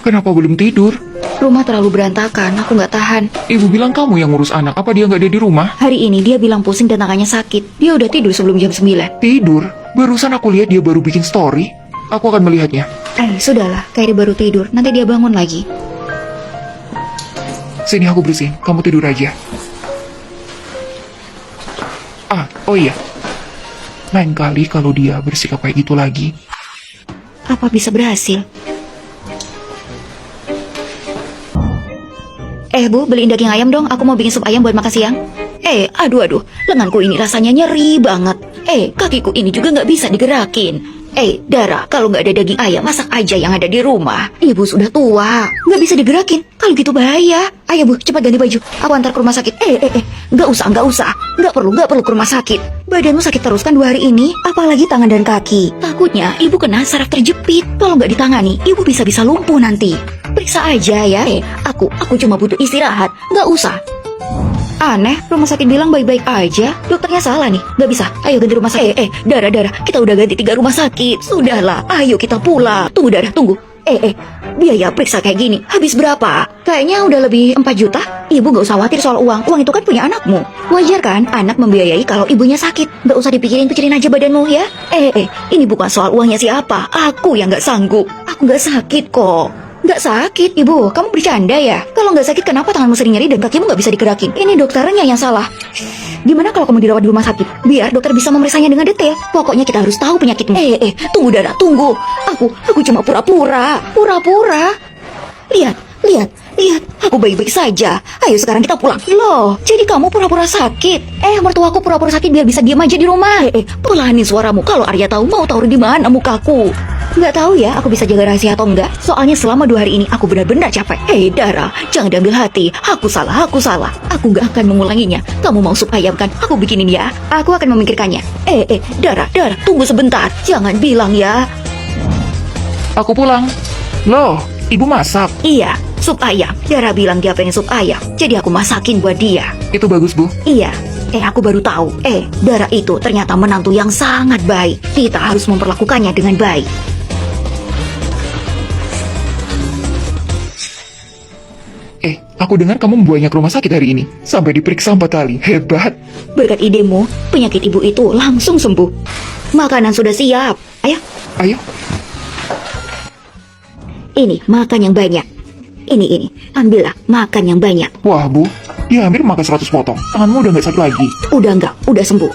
Kenapa belum tidur? Rumah terlalu berantakan, aku nggak tahan. Ibu bilang kamu yang ngurus anak, apa dia nggak ada di rumah? Hari ini dia bilang pusing dan tangannya sakit. Dia udah tidur sebelum jam 9. Tidur? Barusan aku lihat dia baru bikin story. Aku akan melihatnya. Sudahlah, kayak dia baru tidur. Nanti dia bangun lagi. Sini aku bersihin, kamu tidur aja. Oh iya. Lain kali kalau dia bersikap kayak gitu lagi. Apa bisa berhasil? Bu, beliin daging ayam dong. Aku mau bikin sup ayam buat makan siang. Aduh, lenganku ini rasanya nyeri banget. Kakiku ini juga nggak bisa digerakin. Dara, kalau nggak ada daging ayam, masak aja yang ada di rumah. Ibu sudah tua, nggak bisa digerakin. Kalau gitu bahaya. Ayo Bu, cepat ganti baju. Aku antar ke rumah sakit. Nggak usah. Nggak perlu ke rumah sakit. Badanmu sakit terus kan 2 hari ini, apalagi tangan dan kaki. Takutnya ibu kena saraf terjepit. Kalau nggak ditangani, ibu bisa lumpuh nanti. Periksa aja ya. Aku cuma butuh istirahat. Nggak usah. Aneh, rumah sakit bilang baik-baik aja. Dokternya salah nih, nggak bisa. Ayo ganti rumah sakit. Dara, kita udah ganti 3 rumah sakit. Sudahlah, ayo kita pulang. Tunggu Dara, tunggu. Biaya periksa kayak gini, habis berapa? Kayaknya udah lebih 4 juta. Ibu nggak usah khawatir soal uang. Uang itu kan punya anakmu. Wajar kan, anak membiayai kalau ibunya sakit. Nggak usah pikirin aja badanmu ya. Ini bukan soal uangnya siapa. Aku yang nggak sanggup. Aku nggak sakit kok. Nggak sakit, Ibu. Kamu bercanda ya? Kalau nggak sakit, kenapa tanganmu sering nyeri dan kakimu nggak bisa digerakin? Ini dokternya yang salah. Gimana kalau kamu dirawat di rumah sakit? Biar dokter bisa memeriksanya dengan detail. Pokoknya kita harus tahu penyakitmu. Tunggu Dara, tunggu. Aku cuma pura-pura. Pura-pura. Lihat. Aku baik-baik saja. Ayo sekarang kita pulang. Loh, jadi kamu pura-pura sakit? Mertuaku pura-pura sakit biar bisa diam aja di rumah. Pelanin suaramu. Kalau Arya tahu, mau taruh di mana mukaku? Nggak tahu ya, aku bisa jaga rahasia atau enggak. Soalnya selama 2 hari ini aku benar-benar capek. Dara, jangan diambil hati. Aku salah. Aku nggak akan mengulanginya. Kamu mau sup ayam kan? Aku bikinin ya. Aku akan memikirkannya. Dara, tunggu sebentar. Jangan bilang ya. Aku pulang. Loh, ibu masak? Iya, sup ayam. Dara bilang dia pengen sup ayam. Jadi aku masakin buat dia. Itu bagus, Bu. Iya. Aku baru tahu. Dara itu ternyata menantu yang sangat baik. Kita harus memperlakukannya dengan baik. Aku dengar kamu membawanya ke rumah sakit hari ini. Sampai diperiksa 4 kali. Hebat. Berkat idemu, penyakit ibu itu langsung sembuh. Makanan sudah siap. Ayo. Ini, makan yang banyak. Ini. Ambillah, makan yang banyak. Wah, Bu. Dia hampir makan 100 potong. Tanganmu udah nggak sakit lagi. Udah sembuh.